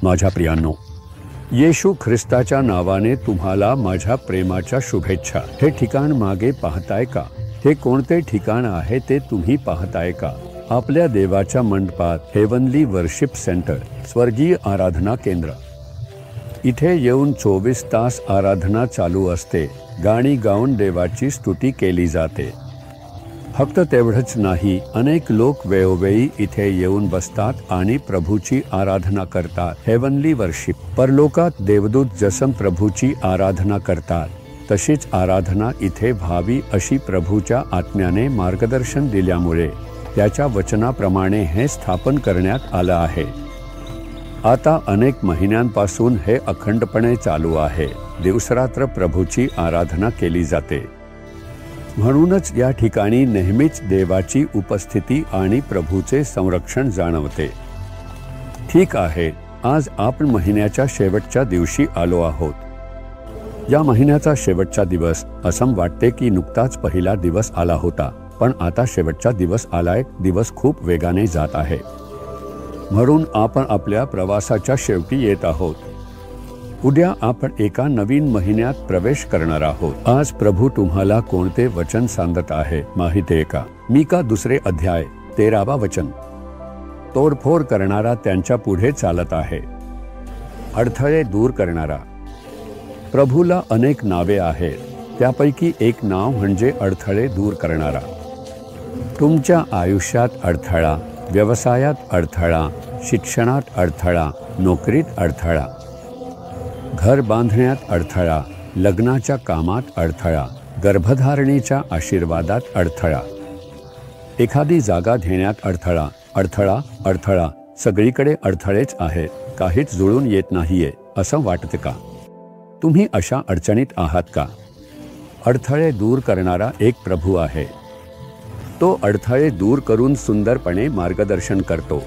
माझ्या प्रियांनो, येशू ख्रिस्ताच्या नावाने तुम्हाला माझ्या प्रेमाच्या शुभेच्छा। हे ठिकाण मागे पाहताय का? हे कोणते ठिकाण आहे ते तुम्ही पाहताय का? आपल्या देवाच्या मंडपात हेवनली वर्शिप सेंटर, स्वर्गीय आराधना केंद्र। इथे येऊन 24 तास आराधना चालू असते। गाणी गाऊन देवाची स्तुती केली जाते। फक्त तेवढंच नाही, अनेक लोक वेळोवेळी इथे येऊन बसतात आणि प्रभूची आराधना करतात। हेवनली वर्शिप, परलोकात देवदूत जसं प्रभूची आराधना करतात तशीच आराधना इथे व्हावी अशी प्रभूच्या आत्म्याने मार्गदर्शन दिल्यामुळे त्याच्या वचनाप्रमाणे हे स्थापन करण्यात आलं आहे। आता अनेक महिन्यांपासून हे अखंडपणे चालू आहे। दिवसरात्र प्रभूची आराधना केली जाते। म्हणूनच या ठिकाणी नेहमीच देवाची उपस्थिती आणि प्रभूचे संरक्षण जाणवते। ठीक आहे, आज आपण महिन्याच्या शेवटच्या दिवशी आलो आहोत। या महिन्याचा शेवटचा दिवस असं वाटते की नुकताच पहिला दिवस आला होता, पण आता शेवटचा दिवस आलाय। दिवस खूप वेगाने जात आहे, म्हणून आपण आपल्या प्रवासाच्या शेवटी येत आहोत। उद्या आपण एका नवीन महिन्यात प्रवेश करणार आहोत। आज प्रभू तुम्हाला कोणते वचन सांगत आहे माहिती आहे का? मीका 2 अध्याय 13वा वचन। तोडफोड करणारा त्यांच्या पुढे चालत आहे, अडथळे दूर करणारा। प्रभूला अनेक नावे आहेत, त्यापैकी एक नाव म्हणजे अडथळे दूर करणारा। तुमच्या आयुष्यात अडथळा, व्यवसायात अडथळा, शिक्षणात अडथळा, नोकरीत अडथळा, घर बांधण्यात अडथळा, लग्नाच्या कामात अडथळा, गर्भधारणेच्या आशीर्वादात अडथळा, एखादी जागा घेण्यात अडथळा, अडथळा अडथळा। सगळीकडे अडथळेच आहेत, काहीच जुळून येत नाहीये असं वाटतं का? तुम्ही अशा अडचणीत आहात का? अडथळे दूर करणारा एक प्रभू आहे। तो अडथळे दूर करून सुंदरपणे मार्गदर्शन करतो।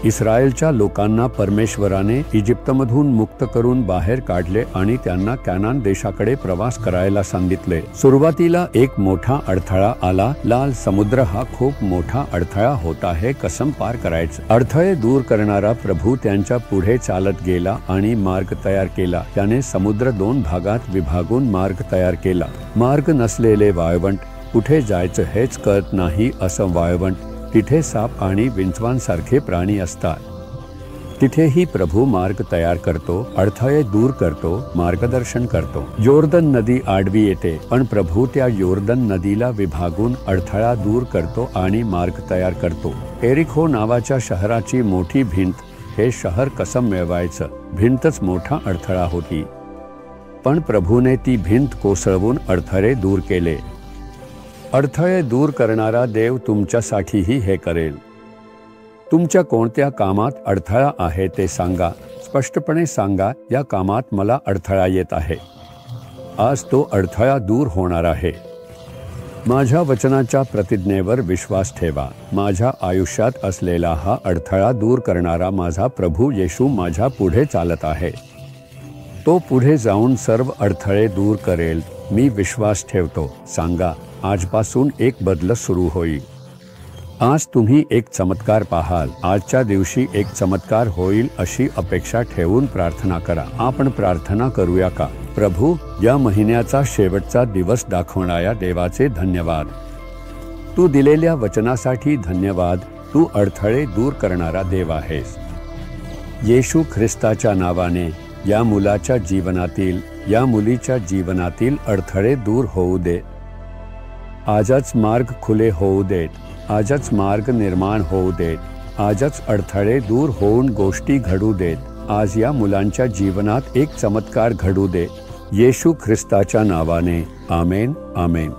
इस्रायलच्या लोकांना परमेश्वराने इजिप्तमधून मुक्त करून बाहेर काढले आणि त्यांना कॅनान देशाकडे प्रवास करायला सांगितले। सुरुवातीला एक मोठा अडथळा आला। लाल समुद्र हा खूप मोठा अडथळा होता, हे कसं पार करायचं? अडथळे दूर करणारा प्रभू त्यांच्या पुढे चालत गेला आणि मार्ग तयार केला। त्याने समुद्र 2 भागात विभागून मार्ग तयार केला। मार्ग नसलेले वाळवंट, कुठे जायचं हेच कळत नाही असं वाळवंट, तिथे साप आणि विंचवांसारखे प्राणी असतात। तिथेही प्रभू मार्ग तयार करतो, अडथळे दूर करतो, मार्गदर्शन करतो। योर्दन नदी आडवी येते, पण प्रभू त्या योर्दन नदीला विभागून अडथळा दूर करतो आणि मार्ग तयार करतो। एरिखो नावाच्या शहराची मोठी भिंत, हे शहर कसं मिळवायचं? भिंतच मोठा अडथळा होती, पण प्रभूने ती भिंत कोसळवून अडथळे दूर केले। अडथळे दूर करणारा देव तुमच्यासाठीही हे करेल। तुमच्या कोणत्या कामात अडथळा आहे ते सांगा, स्पष्टपणे सांगा, या कामात मला अडथळा येत आहे। आज तो अडथळा दूर होणार आहे। माझ्या वचनाच्या प्रतिज्ञेवर विश्वास ठेवा। माझ्या आयुष्यात असलेला हा अडथळा दूर करणारा माझा प्रभू येशू माझ्या पुढे चालत आहे। तो पुढे जाऊन सर्व अडथळे दूर करेल, मी विश्वास ठेवतो। सांगा, आजपासून एक बदल सुरू होईल। आज तुम्ही एक चमत्कार पाहाल। आजच्या दिवशी एक चमत्कार होईल अशी अपेक्षा ठेवून प्रार्थना करा। आपण प्रार्थना करूया का? प्रभू, या महिन्याचा शेवटचा दिवस दाखवणाऱ्या देवाचे धन्यवाद। तू दिलेल्या वचनासाठी धन्यवाद। तू अडथळे दूर करणारा देव आहेस। येशू ख्रिस्ताच्या नावाने या मुलाच्या जीवनातील, या मुलीच्या जीवनातील अडथळे दूर होऊ दे। आजच मार्ग खुले होऊ देत, आजच मार्ग निर्माण होऊ देत, आजच अडथळे दूर होऊन गोष्टी घडू देत। आज या मुलांच्या जीवनात एक चमत्कार घडू दे, येशू ख्रिस्ताच्या नावाने। आमेन, आमेन।